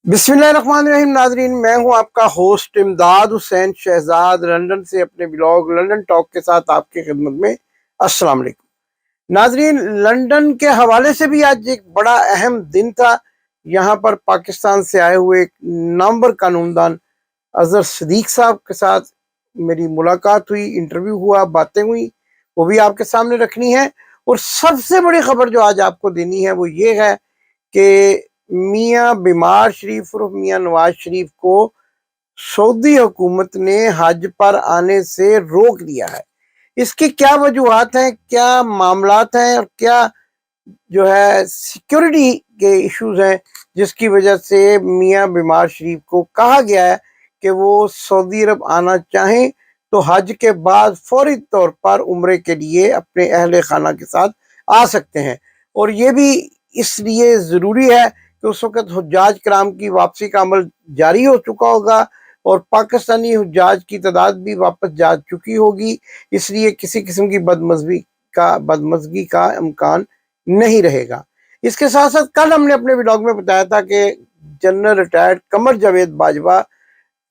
बिस्मिल्लाहिर्रहमानिर्रहीम। नाजरीन, मैं हूं आपका होस्ट इमदाद हुसैन शहजाद, लंदन से अपने ब्लॉग लंदन टॉक के साथ आपकी खिदमत में। अस्सलाम वालेकुम नाजरीन, लंदन के हवाले से भी आज एक बड़ा अहम दिन था। यहाँ पर पाकिस्तान से आए हुए एक नामवर कानूनदान अजहर सदीक साहब के साथ मेरी मुलाकात हुई, इंटरव्यू हुआ, बातें हुई, वो भी आपके सामने रखनी है। और सबसे बड़ी खबर जो आज आपको देनी है वो ये है कि मियाँ बीमार शरीफ उर्फ मियाँ नवाज शरीफ को सऊदी हुकूमत ने हज पर आने से रोक दिया है। इसकी क्या वजूहात हैं, क्या मामलात हैं और क्या जो है सिक्योरिटी के इश्यूज हैं जिसकी वजह से मियाँ बीमार शरीफ को कहा गया है कि वो सऊदी अरब आना चाहें तो हज के बाद फौरी तौर पर उम्रे के लिए अपने अहले खाना के साथ आ सकते हैं। और ये भी इसलिए ज़रूरी है कि उस वक्त हुज्जाज कराम की वापसी का अमल जारी हो चुका होगा और पाकिस्तानी हुज्जाज की तादाद भी वापस जा चुकी होगी, इसलिए किसी किस्म की बदमज़गी का इम्कान नहीं रहेगा। इसके साथ साथ कल हमने अपने ब्लॉग में बताया था कि general retired Qamar Javed Bajwa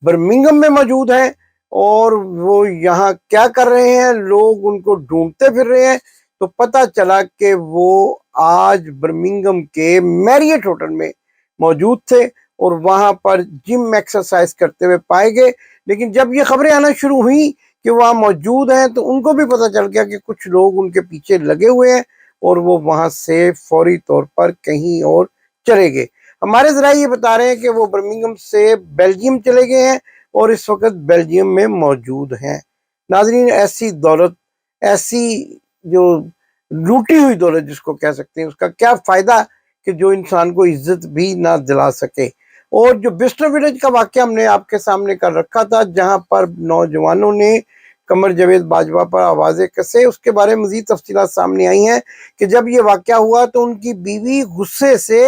Birmingham में मौजूद हैं और वो यहाँ क्या कर रहे हैं, लोग उनको ढूंढते फिर रहे हैं। तो पता चला कि वो आज बर्मिंघम के मैरियट होटल में मौजूद थे और वहां पर जिम एक्सरसाइज करते हुए पाए गए। लेकिन जब ये खबरें आना शुरू हुई कि वहाँ मौजूद हैं तो उनको भी पता चल गया कि कुछ लोग उनके पीछे लगे हुए हैं और वो वहां से फौरी तौर पर कहीं और चले गए। हमारे जरा ये बता रहे हैं कि वो बर्मिंघम से बेल्जियम चले गए हैं और इस वक्त बेल्जियम में मौजूद हैं। नाजरीन, ऐसी दौलत, ऐसी जो लूटी हुई दौलत जिसको कह सकते हैं, उसका क्या फायदा कि जो इंसान को इज्जत भी ना दिला सके। और जो बिस्टर विलेज का वाक्य हमने आपके सामने कर रखा था, जहां पर नौजवानों ने कमर जावेद बाजवा पर आवाजें कसे, उसके बारे में मजीद तफसीलात सामने आई हैं कि जब ये वाक्या हुआ तो उनकी बीवी गुस्से से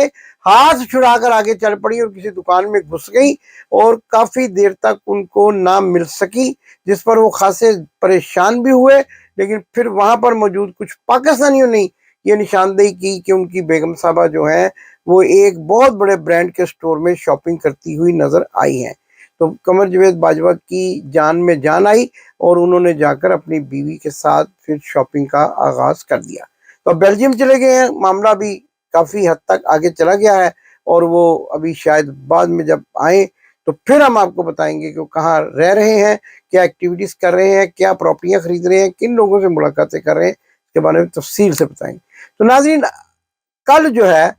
हाथ छुड़ाकर आगे चल पड़ी और किसी दुकान में घुस गई और काफी देर तक उनको ना मिल सकी, जिस पर वो खासे परेशान भी हुए। लेकिन फिर वहां पर मौजूद कुछ पाकिस्तानियों ने ये निशानदेही की कि उनकी बेगम साहबा जो है वो एक बहुत बड़े ब्रांड के स्टोर में शॉपिंग करती हुई नजर आई हैं। तो कमर जावेद बाजवा की जान में जान आई और उन्होंने जाकर अपनी बीवी के साथ फिर शॉपिंग का आगाज कर दिया। तो बेल्जियम चले गए हैं, मामला भी काफी हद तक आगे चला गया है और वो अभी शायद बाद में जब आए तो फिर हम आपको बताएंगे कि वो कहाँ रह रहे हैं, क्या एक्टिविटीज कर रहे हैं, क्या प्रॉपर्टियां खरीद रहे हैं, किन लोगों से मुलाकातें कर रहे हैं, इसके बारे में तफसील से बताएंगे। तो नाज़रीन, कल जो है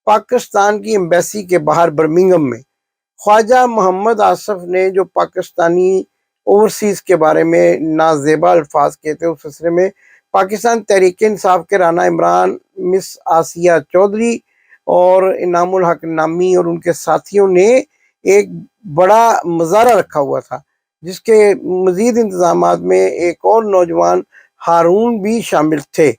पाकिस्तान की एम्बेसी के बाहर बर्मिंघम में ख्वाजा मोहम्मद आसफ ने जो पाकिस्तानी ओवरसीज के बारे में नाजेबा अल्फाज किए थे, उस सिलसिले में पाकिस्तान तहरीक इंसाफ के राना इमरान, मिस आसिया चौधरी और इनामुल हक नामी और उनके साथियों ने एक बड़ा मुजाहरा रखा हुआ था, जिसके मजीद इंतजामात में एक और नौजवान हारून भी शामिल थे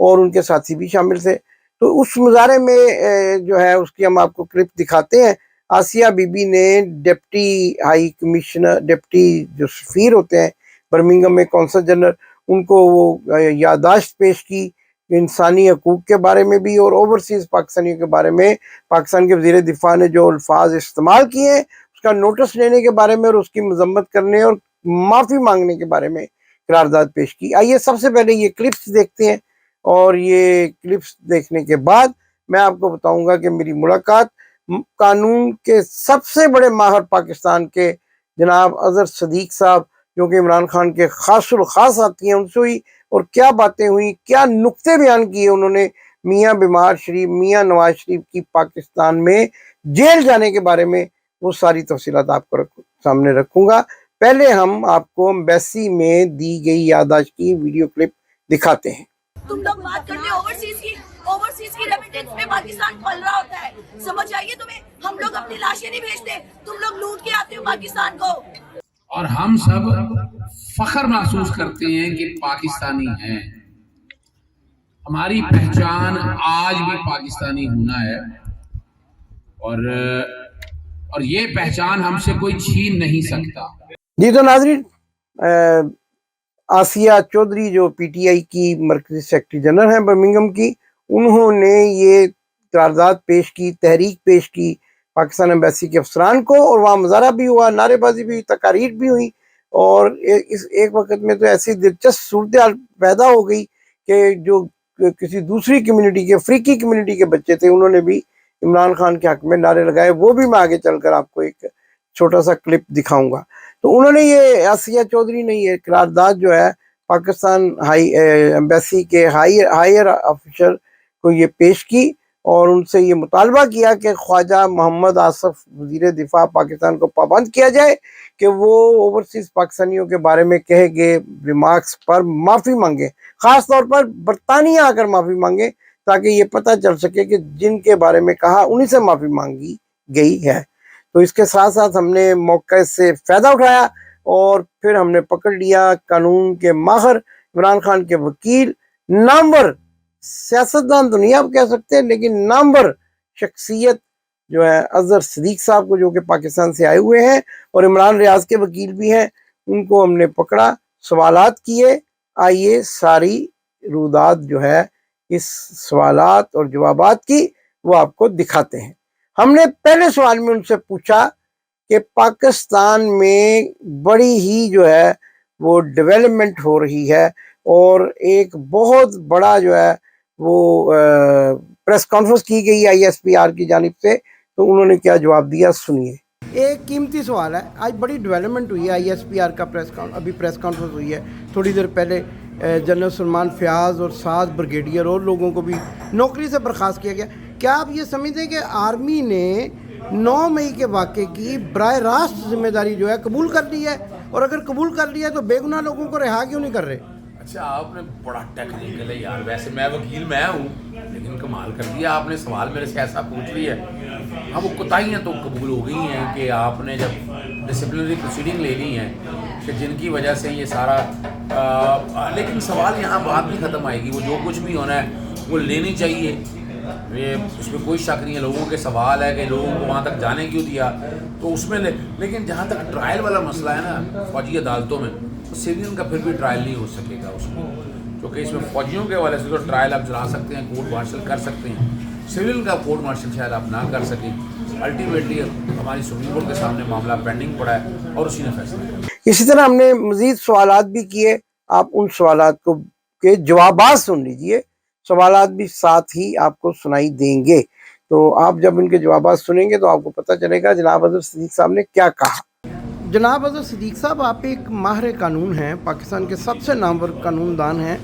और उनके साथी भी शामिल थे। तो उस मुजाहरे में जो है उसकी हम आपको क्लिप दिखाते हैं। आसिया बीबी ने डिप्टी हाई कमिश्नर, डिप्टी जो सफीर होते हैं बर्मिंघम में, कौंसल जनरल, उनको वो यादाश्त पेश की इंसानी हकूक के बारे में भी और ओवरसीज पाकिस्तानियों के बारे में पाकिस्तान के वज़ीर दिफा ने जो अल्फाज इस्तेमाल किए हैं उसका नोटिस लेने के बारे में और उसकी मजम्मत करने और माफ़ी मांगने के बारे में करारदाद पेश की। आइए सबसे पहले ये क्लिप्स देखते हैं और ये क्लिप्स देखने के बाद मैं आपको बताऊंगा कि मेरी मुलाकात कानून के सबसे बड़े माहिर पाकिस्तान के जनाब अजहर सदीक साहब, जो कि इमरान खान के खासुल खास साथी हैं, उनसे हुई और क्या बातें हुई, क्या नुक्ते बयान किए उन्होंने मियाँ बीमार शरीफ, मियाँ नवाज शरीफ की पाकिस्तान में जेल जाने के बारे में, वो सारी तफसीलात आपको सामने रखूंगा। पहले हम आपको एम्बेसी में दी गई याददाश्त की वीडियो क्लिप दिखाते हैं। तुम लोग बात करते हो ओवरसीज की रेमिटेंस में पाकिस्तान पल रहा होता है, समझ आइए तुम्हें। हम लोग अपनी लाशें नहीं भेजते, तुम लोग लूट के आते हो पाकिस्तान को। और हम सब फख्र महसूस करते हैं कि पाकिस्तानी हैं। हमारी पहचान आज भी पाकिस्तानी होना है और ये पहचान हमसे कोई छीन नहीं सकता। जी तो नाजरीन, आसिया चौधरी जो पीटीआई की मरकजी सेक्रेटरी जनरल हैं बर्मिंघम की, उन्होंने ये करारदाद पेश की, तहरीक पेश की पाकिस्तान एम्बेसी के अफसरान को, और वहाँ मुजाहरा भी हुआ, नारेबाजी भी हुई, तकारीर भी हुई, और इस एक वक्त में तो ऐसी दिलचस्प सूरत हाल पैदा हो गई कि जो किसी दूसरी कम्युनिटी के, अफ्रीकी कम्युनिटी के बच्चे थे, उन्होंने भी इमरान खान के हक में नारे लगाए। वो भी मैं आगे चलकर आपको एक छोटा सा क्लिप दिखाऊंगा। तो उन्होंने ये, आसिया चौधरी ने ये करारदाद जो है पाकिस्तान एम्बेसी के हायर ऑफिसर को ये पेश की और उनसे ये मुतालबा किया कि ख्वाजा मोहम्मद आसफ वज़ीर दिफा पाकिस्तान को पाबंद किया जाए कि वो ओवरसीज़ पाकिस्तानियों के बारे में कहे गए रिमार्क्स पर माफ़ी मांगे, ख़ास तौर पर बरतानिया आकर माफ़ी मांगे, ताकि ये पता चल सके कि जिनके बारे में कहा उन्हीं से माफ़ी मांगी गई है। तो इसके साथ साथ हमने मौके से फ़ायदा उठाया और फिर हमने पकड़ लिया कानून के माहिर, इमरान खान के वकील, नामवर सियासतदान तो नहीं आप कह सकते, लेकिन नामवर शख्सियत जो है अजहर सिद्दीक साहब को, जो कि पाकिस्तान से आए हुए हैं और इमरान रियाज के वकील भी हैं, उनको हमने पकड़ा, सवालात किए। आइए सारी रुदात जो है इस सवालात और जवाबात की वो आपको दिखाते हैं। हमने पहले सवाल में उनसे पूछा कि पाकिस्तान में बड़ी ही जो है वो डेवलपमेंट हो रही है और एक बहुत बड़ा जो है वो प्रेस कॉन्फ्रेंस की गई ISPR की जानिब से, तो उन्होंने क्या जवाब दिया सुनिए। एक कीमती सवाल है, आज बड़ी डेवलपमेंट हुई है, ISPR का अभी प्रेस कॉन्फ्रेंस हुई है, थोड़ी देर पहले जनरल सलमान फयाज और 7 ब्रिगेडियर और लोगों को भी नौकरी से बर्खास्त किया गया। क्या आप ये समझते हैं कि आर्मी ने 9 मई के वाक़े की बराह रास्त जिम्मेदारी जो है कबूल कर ली है, और अगर कबूल कर लिया तो बेगुनाह लोगों को रिहा क्यों नहीं कर रहे? अच्छा, आपने बड़ा टेक्निकल है यार। वैसे मैं वकील मैं हूँ, लेकिन कमाल कर दिया आपने, सवाल मेरे से ऐसा पूछ लिया है। हाँ, वो कोताहियाँ तो कबूल हो गई हैं कि आपने जब डिसिप्लिनरी प्रोसीडिंग ले ली है कि जिनकी वजह से ये सारा लेकिन सवाल यहाँ बात नहीं ख़त्म आएगी। वो जो कुछ भी होना है वो लेनी चाहिए, ये उसमें कोई शक नहीं है। लोगों के सवाल है कि लोगों को वहाँ तक जाने क्यों दिया, तो उसमें लेकिन जहाँ तक ट्रायल वाला मसला है ना फौजी अदालतों में, तो सिविलियन का फिर भी ट्रायल नहीं हो सकेगा उसमें, क्योंकि इसमें फौजियों के हवाले से तो ट्रायल आप चला सकते हैं, कोर्ट मार्शल कर सकते हैं, सिविलियन का कोर्ट मार्शल शायद आप ना कर सकें। अल्टीमेटली हमारी सुप्रीम कोर्ट के सामने मामला पेंडिंग पड़ा है और उसी ने फैसला किया। इसी तरह हमने मजीद सवालात भी किए, आप उन सवालात को के जवाबात सुन लीजिए, सवालात भी साथ ही आपको सुनाई देंगे। तो आप जब इनके जवाबात सुनेंगे तो आपको पता चलेगा जनाब अजहर सिद्दीक साहब ने क्या कहा। जनाब अजहर सिद्दीक साहब, आप एक माहिर कानून हैं, पाकिस्तान के सबसे नामवर कानूनदान हैं।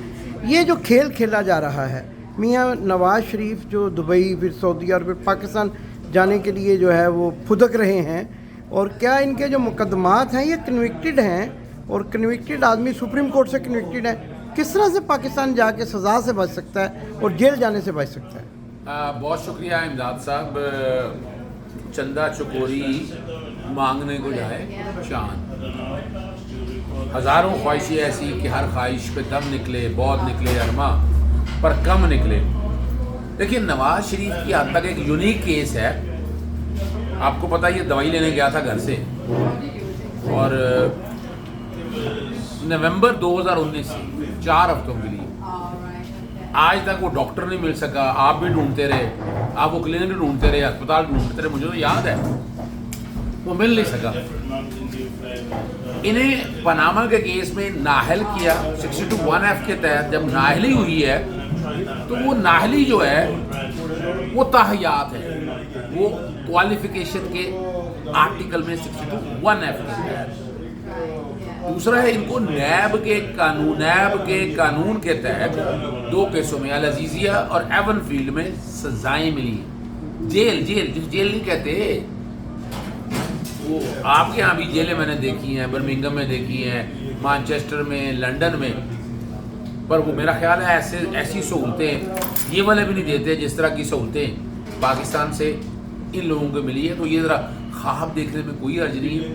ये जो खेल खेला जा रहा है, मियाँ नवाज शरीफ जो दुबई फिर सऊदी और फिर पाकिस्तान जाने के लिए जो है वो फुदक रहे हैं, और क्या इनके जो मुकदमात हैं ये कन्विक्टेड हैं, और कन्विक्टेड आदमी सुप्रीम कोर्ट से कन्विक्टेड है, किस तरह से पाकिस्तान जाके सज़ा से बच सकता है और जेल जाने से बच सकता है? बहुत शुक्रिया इमदाद साहब। चंदा चकोरी मांगने को जाए चांद, हज़ारों ख्वाहिशें ऐसी कि हर ख्वाहिश पे दम निकले, बहुत निकले अरमा पर कम निकले। देखिए, नवाज शरीफ की हद तक एक यूनिक केस है। आपको पता है, ये दवाई लेने गया था घर से, और नवंबर 2019 से 4 हफ्तों के लिए आज तक वो डॉक्टर नहीं मिल सका। आप भी ढूंढते रहे, आप वो क्लिनिक ढूंढते रहे, अस्पताल ढूंढते रहे, मुझे तो याद है वो मिल नहीं सका। इन्हें पनामा के केस में नाहल किया 62(1)(f) के तहत। जब नाहली हुई है तो वो नाहली जो है वो ताहियात है, वो क्वालिफिकेशन के आर्टिकल में 62(1)(f) के तहत। दूसरा है, इनको नैब के कानून के तहत 2 केसों में, अल अजीजिया और एवन फील्ड में सजाएं मिली। जेल नहीं कहते वो, आपके यहाँ भी जेलें मैंने देखी हैं, बर्मिंघम में देखी हैं, मैनचेस्टर में, लंदन में, पर वो मेरा ख्याल है ऐसी सहूलतें ये वाले भी नहीं देते जिस तरह की सहूलतें पाकिस्तान से इन लोगों को मिली है। तो ये ज़रा ख्वाब देखने में कोई अर्ज नहीं है।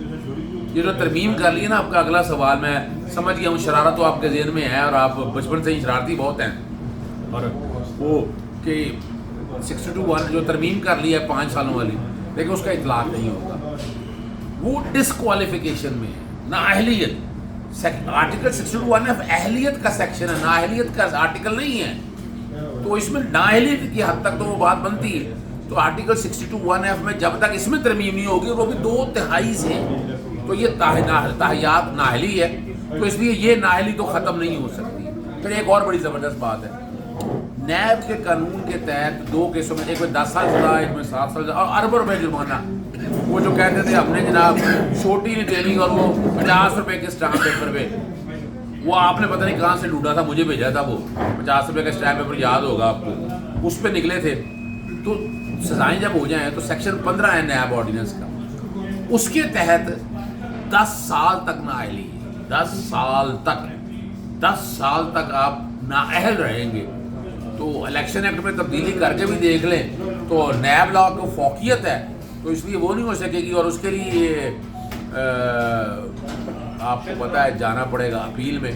ये जो तरमीम कर ली है ना, आपका अगला सवाल मैं समझ गया हूँ, शरारत तो आपके ज़हन में है और आप बचपन से ही शरारती बहुत हैं, और वो कि 62(1) जो तरमीम कर ली है 5 सालों वाली, लेकिन उसका इतलाक नहीं होगा, वो डिसक्वालिफिकेशन में है। नाअहलियत आर्टिकल 62(1)(f) अहलियत का सेक्शन है, नाअहलियत का आर्टिकल नहीं है। तो इसमें नाअहलियत की हद तक तो वो बात बनती है, तो आर्टिकल 62(1)(f) में जब तक इसमें तरमीम नहीं होगी, वो भी 2/3 से, तो ये ताहियात नाहली है, तो इसलिए ये नाहली तो ख़त्म नहीं हो सकती। फिर एक और बड़ी ज़बरदस्त बात है, नैब के कानून के तहत 2 केसों में, एक में 10 साल सजा, एक में 7 साल और अरबों रुपये जुर्माना। वो जो कहते थे हमने जनाब छोटी नहीं देनी और वो 50 रुपये के स्टाम्प पेपर पे, वो आपने पता नहीं कहाँ से ढूंढा था, मुझे भेजा था वो 50 रुपये का स्टैम्प पेपर, याद होगा आपको, उस पर निकले थे। तो सजाएं जब हो जाएं तो सेक्शन 15 है नैब ऑर्डिनेंस का, उसके तहत 10 साल तक नाअहली, 10 साल तक आप नाअहल रहेंगे। तो इलेक्शन एक्ट में तब्दीली करके भी देख लें तो नैब लॉ को फौकियत है, तो इसलिए वो नहीं हो सकेगी, और उसके लिए आपको पता है जाना पड़ेगा अपील में।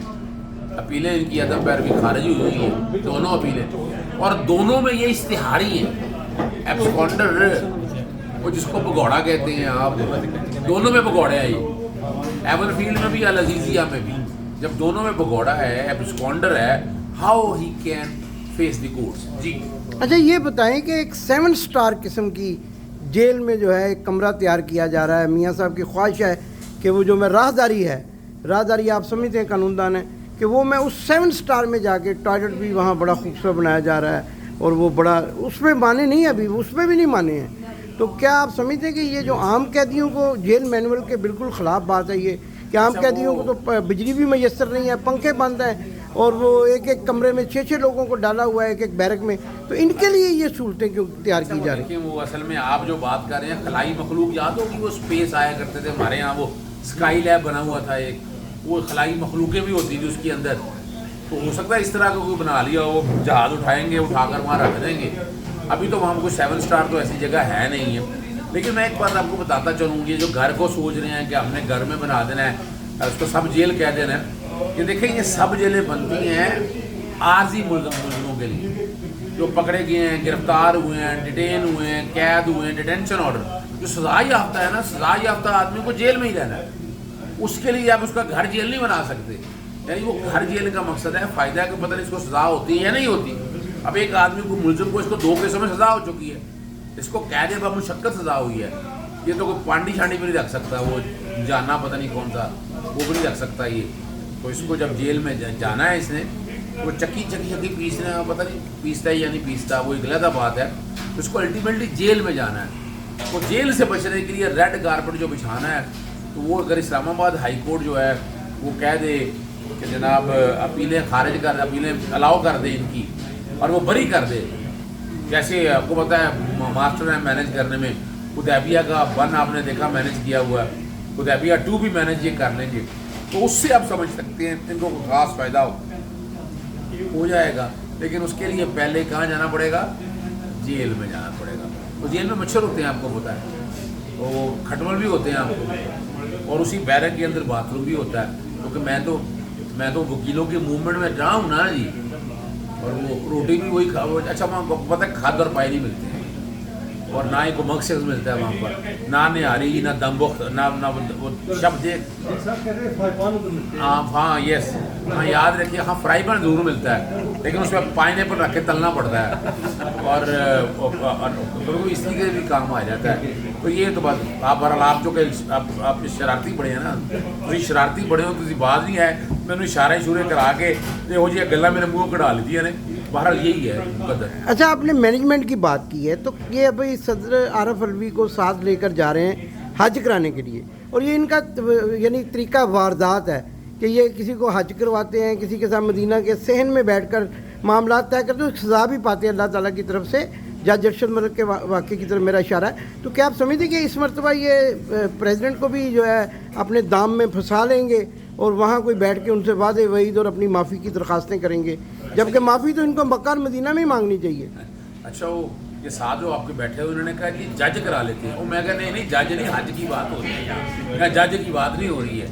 अपीलें इनकी अदम पैरवी खारिज हुई हैं, दोनों अपीलें, और दोनों में ये इश्तिहारी हैं। एब्सकॉन्डर, वो जिसको भगौड़ा कहते हैं आप, दोनों में भगौड़े हैं ये, एवरफील्ड में भी, अल अजीजिया में भी। जब दोनों में भगौड़ा है, एब्सकॉन्डर है, how he can face the courts. जी अच्छा, ये बताएं कि एक 7 स्टार किस्म की जेल में जो है एक कमरा तैयार किया जा रहा है। मियाँ साहब की ख्वाहिश है कि वो जो मैं राहदारी है, राहदारी आप समझते हैं कानूनदान है, कि वो मैं उस 7 स्टार में जाके, टॉयलेट भी वहाँ बड़ा खूबसूरत बनाया जा रहा है, और वो बड़ा उसमें माने नहीं, अभी उसमें भी नहीं माने हैं। तो क्या आप समझते हैं कि ये जो आम कैदियों को जेल मैनुअल के बिल्कुल ख़िलाफ़ बात है ये, कि आम कैदियों को तो बिजली भी मैसर नहीं है, पंखे बंद हैं, और वो एक कमरे में 6 लोगों को डाला हुआ है एक बैरक में, तो इनके लिए ये सहूलतें क्यों तैयार की जा रही हैं? वो असल में आप जो बात कर रहे हैं, खलाई मखलूक, याद होगी वो स्पेस आया करते थे हमारे यहाँ, वो स्काई लैब बना हुआ था एक, वो खलाई मखलूकें भी होती थी उसके अंदर। तो हो सकता है इस तरह का कोई बना लिया, वो जहाज़ उठाएंगे, उठाकर वहाँ रख देंगे। अभी तो वहाँ कोई 7 स्टार तो ऐसी जगह है नहीं है। लेकिन मैं एक बात आपको बताता चलूँगी, जो घर को सोच रहे हैं कि हमने घर में बना देना है, उसको सब जेल कह देना है, कि देखिए ये सब जेलें बनती हैं आर्जी मुल्ज़िमों के लिए, जो पकड़े गए हैं, गिरफ्तार हुए हैं, डिटेन हुए हैं, कैद हुए हैं, डिटेंशन ऑर्डर, जो सज़ा याफ्ता है ना, सज़ा याफ्ता आदमी को जेल में ही रहना है, उसके लिए आप उसका घर जेल नहीं बना सकते। यानी वो घर जेल का मकसद है, फ़ायदा है कि पता नहीं इसको सज़ा होती है या नहीं होती। अब एक आदमी को, मुलजिम को, इसको 2 केसों में सज़ा हो चुकी है, इसको कैद बमुशक्कत सज़ा हुई है, ये तो कोई पांडी शांडी भी नहीं रख सकता, वो जाना पता नहीं कौन सा, वो भी नहीं रख सकता ये। तो इसको जब जेल में जाना है इसने, वो चक्की पीसने, पता नहीं पीसता है या नहीं पीसता, वो एक अलग बात है। तो इसको अल्टीमेटली जेल में जाना है। तो जेल से बचने के लिए रेड कारपेट जो बिछाना है, तो वो अगर इस्लामाबाद हाई कोर्ट जो है वो कह दे कि जनाब अपीलें खारिज कर, अपीलें अलाउ कर दे इनकी, और वो बरी कर दे। जैसे आपको पता है मास्टर है मैनेज करने में, हुदैबिया का 1 आपने देखा मैनेज किया हुआ है, हुदैबिया 2 भी मैनेज ये कर लेंगे, तो उससे आप समझ सकते हैं इनको खास फ़ायदा हो जाएगा। लेकिन उसके लिए पहले कहाँ जाना पड़ेगा? जेल में जाना पड़ेगा। तो जेल में मच्छर होते हैं, आपको पता है, तो खटमल भी होते हैं आपको, और उसी बैरक के अंदर बाथरूम भी होता है। क्योंकि मैं तो वकीलों के मूवमेंट में रहा हूँ ना जी, और वो रोटी भी वही अच्छा, वहाँ पता है खाद और पाए नहीं मिलते हैं, और ना ही को मकसद मिलता है वहाँ पर, ना निहारी, ना दमबुख्त, ना वो शब्द। हाँ यस, हाँ याद रखिए, हाँ फ्राई पैन ज़रूर मिलता है, लेकिन उसमें पाइनएप्पल रख के तलना पड़ता है, और इसी के भी काम आ जाता है। तो ये तो बात आप जो कि आप शरारती बड़े हैं ना, तो शरारती बड़े हो तो बात नहीं है, मैंने इशारे शुरे करा के हो जी गला मेरे मुँह कढ़ा ली थी ने, बहरहाल यही है मुकद्दर। अच्छा, आपने मैनेजमेंट की बात की है, तो ये अभी सदर आरफ अलवी को साथ लेकर जा रहे हैं हज कराने के लिए, और ये इनका यानी तरीका वारदात है कि ये किसी को हज करवाते हैं, किसी के साथ मदीना के सहन में बैठकर मामला तय करते हैं, सज़ा भी पाते हैं अल्लाह ताला की तरफ से। जज अरशद मलिक के वाक़े की तरफ मेरा इशारा है। तो क्या आप समझते कि इस मरतबा ये प्रेसिडेंट को भी जो है अपने दाम में फंसा लेंगे, और वहाँ कोई बैठ के उनसे वादे वईद और अपनी माफ़ी की दरख्वास्तें करेंगे, जबकि माफ़ी तो इनको मक्का और मदीना में ही मांगनी चाहिए? अच्छा, वो ये साथ जो आपके बैठे हुए उन्होंने कहा कि जज करा लेते हैं, और मैं कहा नहीं जज नहीं, हज की बात हो रही है, जज की बात नहीं हो रही है।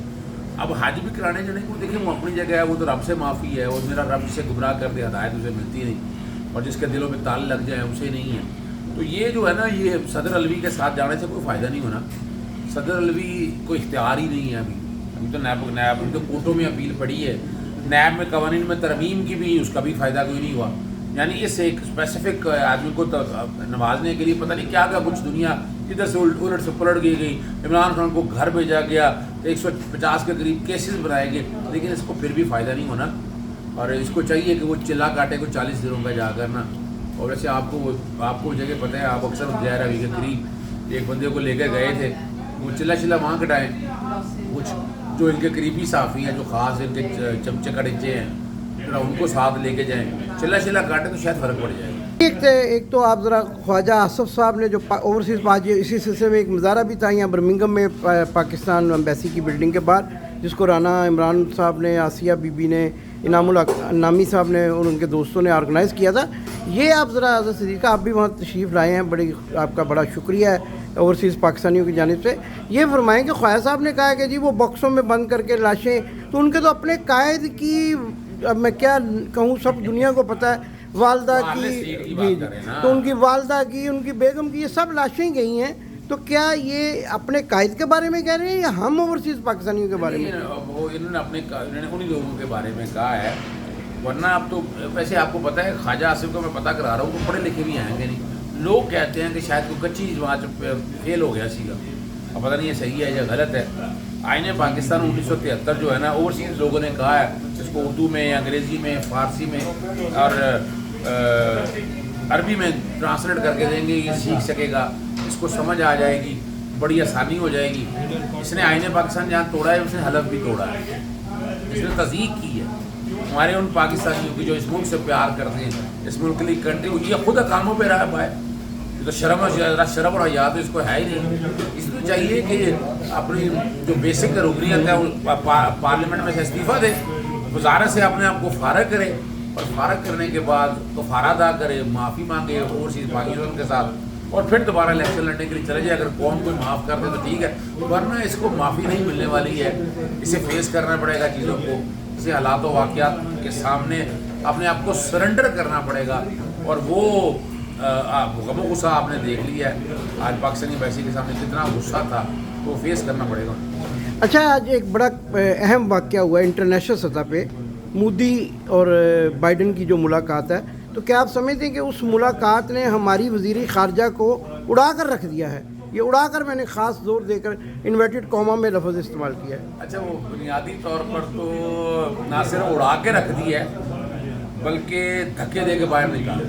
अब हज भी कराने जाने को देखिए, वो अपनी जगह है, वो तो रब से माफ़ी है, और मेरा रब से गुमराह कर दे, हदायत उसे मिलती नहीं, और जिसके दिलों में ताल लग जाए उसे नहीं है। तो ये जो है ना, ये सदर अलवी के साथ जाने से कोई फ़ायदा नहीं होना। सदर अलवी को इख्तियार ही नहीं है अभी तो नैब तो कोर्टों में अपील पड़ी है, नैब में कवानीन में तरमीम की भी, उसका भी फ़ायदा कोई नहीं हुआ। यानी इस एक स्पेसिफिक आदमी को नवाजने के लिए पता नहीं क्या क्या कुछ दुनिया इधर से उलट से पलट गई। इमरान खान को घर भेजा गया, 150 के करीब केसेस बनाए गए, लेकिन इसको फिर भी फ़ायदा नहीं होना। और इसको चाहिए कि वो चिल्ला काटे को 40 दिनों का जाकर ना। और वैसे आपको जगह पता है, आप अक्सर 11 अभी के करीब एक बंदे को लेकर गए थे, वो चिल्ला वहाँ कटाएँ। कुछ जो इनके करीबी साफ़ी हैं, जो ख़ास इनके चमचे कड़चे हैं, जरा उनको साथ लेके जाएँ, चिल्ला काटे तो शायद फ़र्क पड़ जाएगा। एक तो आप ज़रा ख्वाजा आसफ साहब ने जो ओवरसीज़ आज इसी सिलसिले में एक मुजाहरा भी था यहाँ बर्मिंघम में पाकिस्तान एम्बेसी की बिल्डिंग के बाहर, जिसको राना इमरान साहब ने, आसिया बीबी ने, इनामुल नामी साहब ने और उनके दोस्तों ने ऑर्गेनाइज़ किया था। ये आप ज़रा हज़रत सिद्दीक़ आप भी वहाँ तशरीफ़ लाए हैं, बड़ी आपका बड़ा शुक्रिया है ओवरसीज़ पाकिस्तानियों की जानिब से। ये फरमाएँ कि ख्वाजा साहब ने कहा कि जी वो बॉक्सों में बंद करके लाशें, तो उनके तो अपने कायद की, अब मैं क्या कहूँ, सब दुनिया को पता है, वालदा की जी, तो उनकी वालदा की, उनकी बेगम की, ये सब लाशें गई हैं। तो क्या ये अपने कायद के बारे में कह रहे हैं या हम ओवरसीज़ पाकिस्तानियों के बारे में? वो इन्होंने उन्हीं लोगों के बारे में कहा है, वरना अब तो वैसे आपको पता है ख्वाजा आसिफ को मैं पता करा रहा हूँ, वो पढ़े लिखे भी आएंगे नहीं। लोग कहते हैं कि शायद वो कच्ची जमात फेल हो गया सीगा, अब पता नहीं ये सही है या गलत है। आईने पाकिस्तान 1973 जो है ना, ओवरसीज़ लोगों ने कहा है, इसको उर्दू में, अंग्रेज़ी में, फ़ारसी में और अरबी में ट्रांसलेट करके देंगे, ये सीख सकेगा, इसको समझ आ जाएगी, बड़ी आसानी हो जाएगी। इसने आईने पाकिस्तान जहाँ तोड़ा है, उसने हलफ भी तोड़ा है, इसने तज़ीक की है हमारे उन पाकिस्तानियों की जो इस मुल्क से प्यार करते हैं, इस मुल्क के लिए कंट्री, ये खुद कामों पर रहा पाए। तो शर्म और हया तो इसको है ही नहीं। इसलिए चाहिए कि अपनी जो बेसिक रुकनीत है पार्लियामेंट में से इस्तीफ़ा दे, वजारत से अपने आप को फारग करे, और फारग करने के बाद कफ़ारा अदा करे, माफ़ी मांगे ओवरसीज़ पाकिस्तान के साथ, और फिर दोबारा इलेक्शन लड़ने के लिए चले जाए। अगर कौन कोई माफ़ कर दे तो ठीक है, वरना इसको माफ़ी नहीं मिलने वाली है। इसे फेस करना पड़ेगा चीज़ों को, इसे हालात व वाक़यात के सामने अपने आप को सरेंडर करना पड़ेगा। और वो गमो गुस्सा आपने देख लिया है, आज पाकिस्तानी एम्बेसी के सामने कितना गुस्सा था, तो फेस करना पड़ेगा। अच्छा, आज एक बड़ा अहम वाक़या हुआ है इंटरनेशनल सतह पे, मोदी और बाइडन की जो मुलाकात है, तो क्या आप समझते हैं कि उस मुलाकात ने हमारी वज़ीर ख़ारजा को उड़ा कर रख दिया है? ये उड़ा कर मैंने ख़ास जोर देकर इन्वर्टेड कॉमा में लफ्ज़ इस्तेमाल किया है। अच्छा, वो बुनियादी तौर पर तो ना सिर्फ उड़ा के रख दिया है, बल्कि धक्के दे के बाहर निकाल,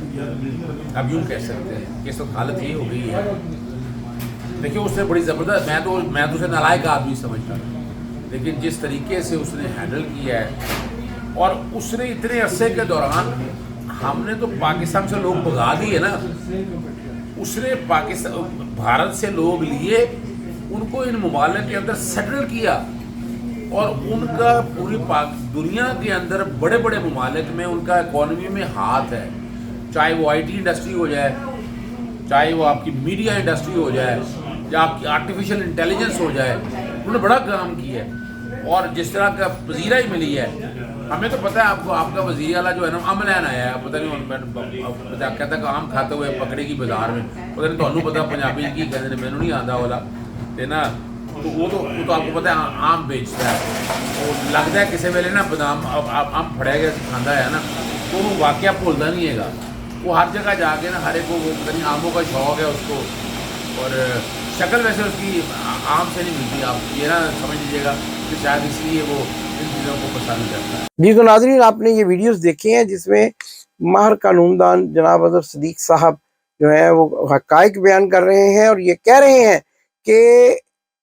अब यूँ कह सकते हैं कि इस वक्त हालत ये हो गई है। देखिए, उसने बड़ी ज़बरदस्त, मैं तो उसे नालायक आदमी समझता हूँ, लेकिन जिस तरीके से उसने हैंडल किया है, और उसने इतने अरसे के दौरान, हमने तो पाकिस्तान से लोग भगा दिए ना, उसने पाकिस्तान भारत से लोग लिए, उनको इन ममालिक के अंदर सेटल किया, और उनका पूरी दुनिया के अंदर बड़े बड़े ममालिक में उनका इकॉनमी में हाथ है, चाहे वो IT इंडस्ट्री हो जाए, चाहे वो आपकी मीडिया इंडस्ट्री हो जाए, या आपकी आर्टिफिशियल इंटेलिजेंस हो जाए, उन्होंने बड़ा काम किया है। और जिस तरह का वज़ीरा ही मिली है, हमें तो पता है, आपको आपका वज़ीर वाला जो है ना, अमलैन आया है, पता नहीं कहता कि आम खाते हुए पकड़ेगी बाजार में, पता नहीं ਤੁਹਾਨੂੰ पता पंजाबी की कहते हैं, मैनू नहीं आता वाला ते ना, तो वो तो आपको पता है आम बेचता है, वो लगता है किसी वेले ना बादाम आम फड़िया गया खांदा है ना, तो वो वाकया भूलता नहीं है। वो हर जगह जाके ना, हर एक को वो पता नहीं आमों का शौक है उसको, और शक्ल वैसे उसकी आम से नहीं मिलती, आप ये ना समझ लीजिएगा कि शायद इसलिए वो इन चीज़ों को पसंद करता है। जी, तो नाज़रीन, आपने ये वीडियोस देखी हैं जिसमें माहिर कानूनदान जनाब हज़रत सिद्दीक़ साहब जो है वो हक़ाइक़ बयान कर रहे हैं, और ये कह रहे हैं कि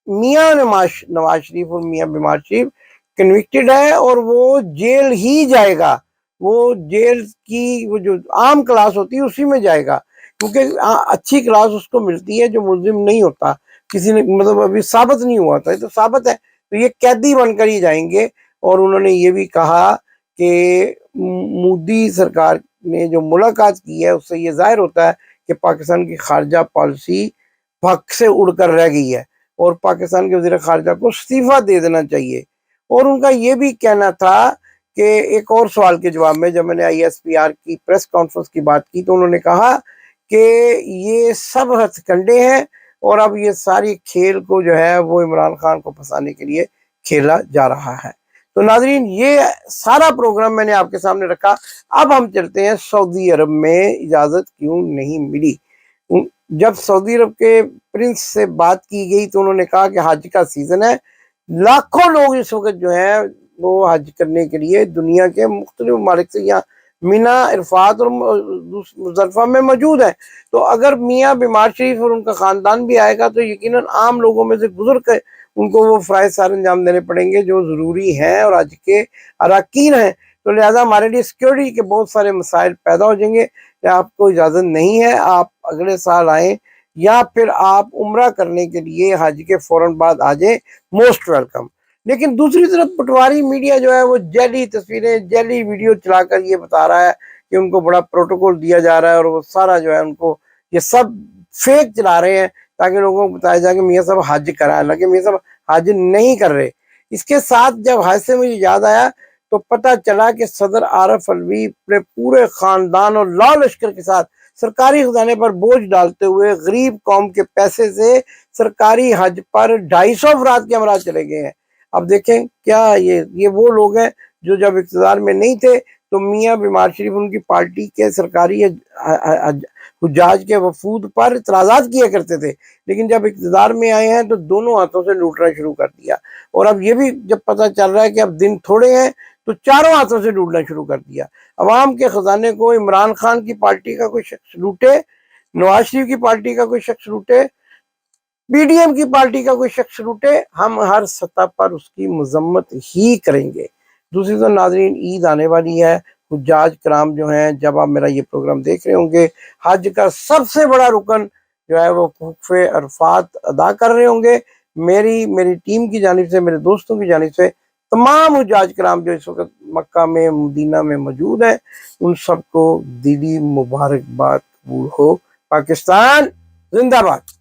मियाँ नवाज शरीफ और मियाँ बीमार शरीफ कन्विक्टेड है, और वो जेल ही जाएगा, वो जेल की वो जो आम क्लास होती है उसी में जाएगा, क्योंकि अच्छी क्लास उसको मिलती है जो मुल्ज़िम नहीं होता, किसी ने मतलब अभी साबित नहीं हुआ था, तो साबित है, तो ये कैदी बनकर ही जाएंगे। और उन्होंने ये भी कहा कि मोदी सरकार ने जो मुलाकात की है, उससे ये ज़ाहिर होता है कि पाकिस्तान की खारजा पॉलिसी हक से उड़कर रह गई है, और पाकिस्तान के वज़ीर ख़ारजा को इस्तीफ़ा दे देना चाहिए। और उनका ये भी कहना था कि एक और सवाल के जवाब में, जब मैंने ISPR की प्रेस कॉन्फ्रेंस की बात की, तो उन्होंने कहा कि ये सब हथकंडे हैं, और अब ये सारी खेल को जो है वो इमरान खान को फंसाने के लिए खेला जा रहा है। تو ناظرین یہ سارا پروگرام میں نے آپ کے سامنے رکھا. اب ہم چلتے ہیں سعودی عرب میں اجازت کیوں نہیں ملی. جب سعودی عرب کے پرنس سے بات کی گئی تو انہوں نے کہا کہ حج کا سیزن ہے, لاکھوں لوگ اس وقت جو ہیں وہ حج کرنے کے لیے دنیا کے مختلف ممالک سے یہاں مینا, عرفات اور مزدلفہ میں موجود ہیں. تو اگر میاں بیمار شریف اور ان کا خاندان بھی آئے گا تو یقیناً عام لوگوں میں سے گزر کر ان کو وہ فرائض سارے انجام دینے پڑیں گے جو ضروری ہیں اور حج کے اراکین ہیں. تو لہٰذا ہمارے لیے سیکیورٹی کے بہت سارے مسائل پیدا ہو جائیں گے کہ آپ کو اجازت نہیں ہے, آپ اگلے سال آئیں یا پھر آپ عمرہ کرنے کے لیے حج کے فوراً بعد آ جائیں, موسٹ ویلکم. لیکن دوسری طرف پٹواری میڈیا جو ہے وہ جعلی تصویریں, جعلی ویڈیو چلا کر یہ بتا رہا ہے کہ ان کو بڑا پروٹوکول دیا جا رہا ہے اور وہ سارا جو ہے ان کو یہ سب فیک چلا رہے ہیں تاکہ لوگوں کو بتایا جائے کہ میاں صاحب حج کرائیں, حالانکہ میاں صاحب حج نہیں کر رہے. اس کے ساتھ جب حج سے مجھے یاد آیا تو پتہ چلا کہ صدر عارف علوی اپنے پورے خاندان اور لاؤ لشکر کے ساتھ سرکاری خزانے پر بوجھ ڈالتے ہوئے غریب قوم کے پیسے سے سرکاری حج پر 250 افراد کے امراض چلے گئے ہیں. اب دیکھیں کیا یہ وہ لوگ ہیں جو جب اقتدار میں نہیں تھے تو میاں بیمار شریف ان کی پارٹی کے سرکاری حجاج کے وفود پر اعتراضات کیا کرتے تھے, لیکن جب اقتدار میں آئے ہیں تو دونوں ہاتھوں سے لوٹنا شروع کر دیا. اور اب یہ بھی جب پتہ چل رہا ہے کہ اب دن تھوڑے ہیں تو چاروں ہاتھوں سے لوٹنا شروع کر دیا. عوام کے خزانے کو عمران خان کی پارٹی کا کوئی شخص لوٹے, نواز شریف کی پارٹی کا کوئی شخص لوٹے, پی ڈی ایم کی پارٹی کا کوئی شخص لوٹے, ہم ہر سطح پر اس کی مذمت ہی کریں گے. دوسری طرف ناظرین عید آنے والی ہے, حجاج کرام جو ہیں جب آپ میرا یہ پروگرام دیکھ رہے ہوں گے حج کا سب سے بڑا رکن جو ہے وہ وقوف عرفات ادا کر رہے ہوں گے. میری ٹیم کی جانب سے, میرے دوستوں کی جانب سے تمام حجاج کرام جو اس وقت مکہ میں مدینہ میں موجود ہیں ان سب کو دلی مبارکباد قبول ہو. پاکستان زندہ باد.